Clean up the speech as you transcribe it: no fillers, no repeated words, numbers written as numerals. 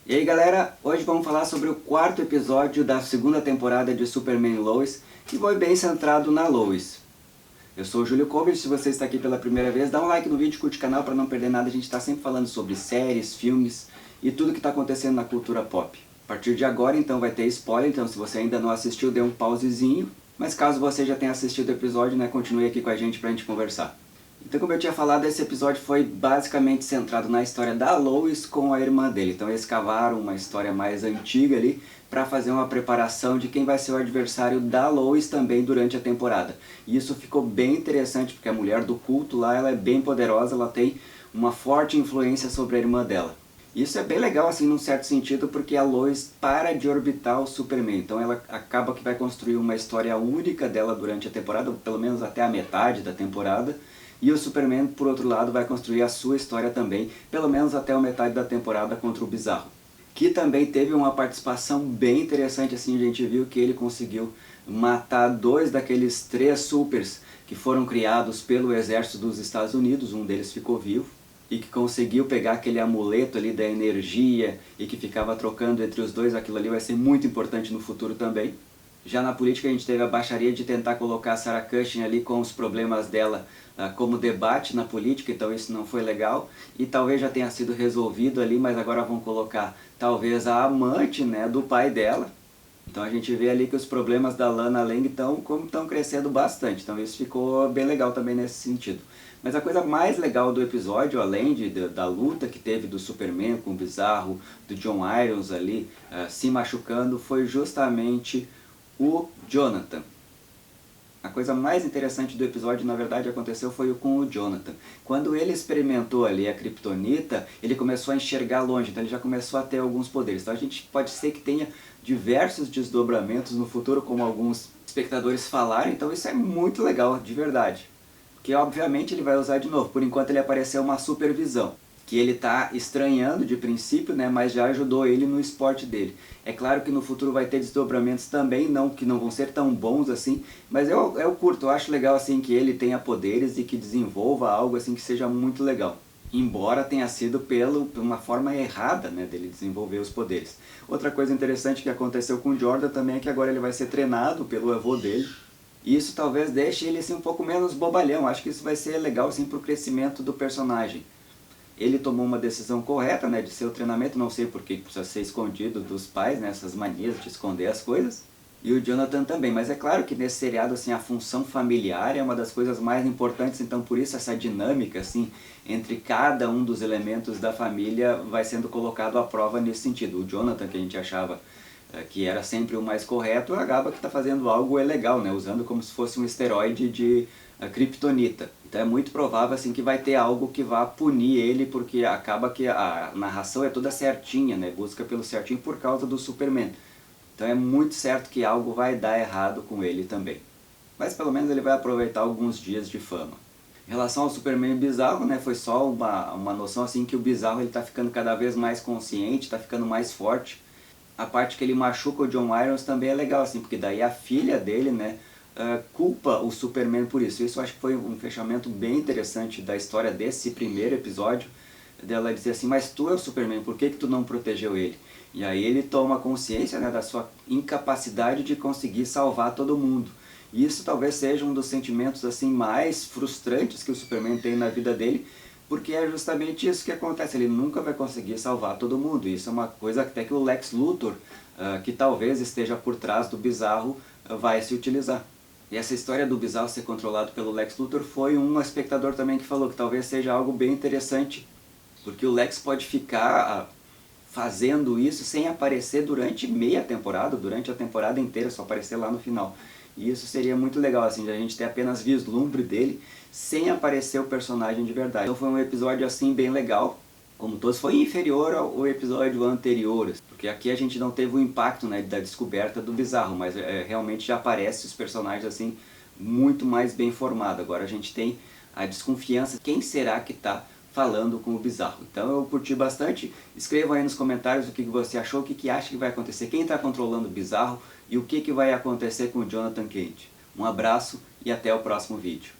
E aí galera, hoje vamos falar sobre o quarto episódio da segunda temporada de Superman Lois, que foi bem centrado na Lois. Eu sou o Júlio Kober, se você está aqui pela primeira vez, dá um like no vídeo, curte o canal para não perder nada, a gente está sempre falando sobre séries, filmes e tudo que está acontecendo na cultura pop. A partir de agora então vai ter spoiler, então se você ainda não assistiu, dê um pausezinho, mas caso você já tenha assistido o episódio, continue aqui com a gente para a gente conversar. Então, como eu tinha falado, esse episódio foi basicamente centrado na história da Lois com a irmã dele. Então eles cavaram uma história mais antiga ali para fazer uma preparação de quem vai ser o adversário da Lois também durante a temporada. E isso ficou bem interessante porque a mulher do culto lá, ela é bem poderosa, ela tem uma forte influência sobre a irmã dela. Isso é bem legal assim num certo sentido porque a Lois para de orbitar o Superman. Então ela acaba que vai construir uma história única dela durante a temporada, ou pelo menos até a metade da temporada. E o Superman, por outro lado, vai construir a sua história também, pelo menos até a metade da temporada contra o Bizarro. Que também teve uma participação bem interessante, assim, a gente viu que ele conseguiu matar dois daqueles 3 supers que foram criados pelo exército dos Estados Unidos, um deles ficou vivo, e que conseguiu pegar aquele amuleto ali da energia e que ficava trocando entre os dois, aquilo ali vai ser muito importante no futuro também. Já na política a gente teve a baixaria de tentar colocar a Sarah Cushing ali com os problemas dela como debate na política, então isso não foi legal. E talvez já tenha sido resolvido ali, mas agora vão colocar talvez a amante, né, do pai dela. Então a gente vê ali que os problemas da Lana Lang estão crescendo bastante, então isso ficou bem legal também nesse sentido. Mas a coisa mais legal do episódio, além da luta que teve do Superman com o Bizarro, do John Irons ali se machucando, foi justamente o Jonathan. A coisa mais interessante do episódio, na verdade, aconteceu foi com o Jonathan. Quando ele experimentou ali a Kryptonita, ele começou a enxergar longe, então ele já começou a ter alguns poderes. Então a gente pode ser que tenha diversos desdobramentos no futuro, como alguns espectadores falaram, então isso é muito legal, de verdade. Que obviamente ele vai usar de novo, por enquanto ele apareceu uma supervisão, que ele está estranhando de princípio, né, mas já ajudou ele no esporte dele. É claro que no futuro vai ter desdobramentos também, que não vão ser tão bons assim, mas eu curto, eu acho legal assim que ele tenha poderes e que desenvolva algo assim que seja muito legal. Embora tenha sido por uma forma errada, né, dele desenvolver os poderes. Outra coisa interessante que aconteceu com o Jordan também é que agora ele vai ser treinado pelo avô dele. E isso talvez deixe ele assim, um pouco menos bobalhão, acho que isso vai ser legal assim, para o crescimento do personagem. Ele tomou uma decisão correta, né, de ser o treinamento, não sei porque precisa ser escondido dos pais, né, essas manias de esconder as coisas. E o Jonathan também, mas é claro que nesse seriado assim, a função familiar é uma das coisas mais importantes, então por isso essa dinâmica assim, entre cada um dos elementos da família vai sendo colocado à prova nesse sentido. O Jonathan, que a gente achava que era sempre o mais correto, acaba que está fazendo algo legal, né, usando como se fosse um esteroide de Kryptonita. Então é muito provável assim, que vai ter algo que vá punir ele, porque acaba que a narração é toda certinha, né? Busca pelo certinho por causa do Superman. Então é muito certo que algo vai dar errado com ele também. Mas pelo menos ele vai aproveitar alguns dias de fama. Em relação ao Superman Bizarro, né, foi só uma noção assim que o Bizarro está ficando cada vez mais consciente, está ficando mais forte. A parte que ele machuca o John Irons também é legal, assim, porque daí a filha dele, né, culpa o Superman por isso. Isso eu acho que foi um fechamento bem interessante da história desse primeiro episódio, dela dizer assim, mas tu é o Superman, por que tu não protegeu ele? E aí ele toma consciência, né, da sua incapacidade de conseguir salvar todo mundo. E isso talvez seja um dos sentimentos assim mais frustrantes que o Superman tem na vida dele, porque é justamente isso que acontece, ele nunca vai conseguir salvar todo mundo. Isso é uma coisa até que o Lex Luthor, que talvez esteja por trás do Bizarro, vai se utilizar. E essa história do Bizarro ser controlado pelo Lex Luthor foi um espectador também que falou que talvez seja algo bem interessante, porque o Lex pode ficar fazendo isso sem aparecer durante meia temporada, durante a temporada inteira, só aparecer lá no final. E isso seria muito legal, assim, de a gente ter apenas vislumbre dele, sem aparecer o personagem de verdade. Então foi um episódio assim bem legal, como todos, foi inferior ao episódio anterior, porque aqui a gente não teve o impacto, né, da descoberta do Bizarro, mas realmente já aparece os personagens assim muito mais bem formados. Agora a gente tem a desconfiança, quem será que está falando com o Bizarro. Então eu curti bastante, escreva aí nos comentários o que você achou, o que acha que vai acontecer, quem está controlando o Bizarro e o que vai acontecer com o Jonathan Kent. Um abraço e até o próximo vídeo.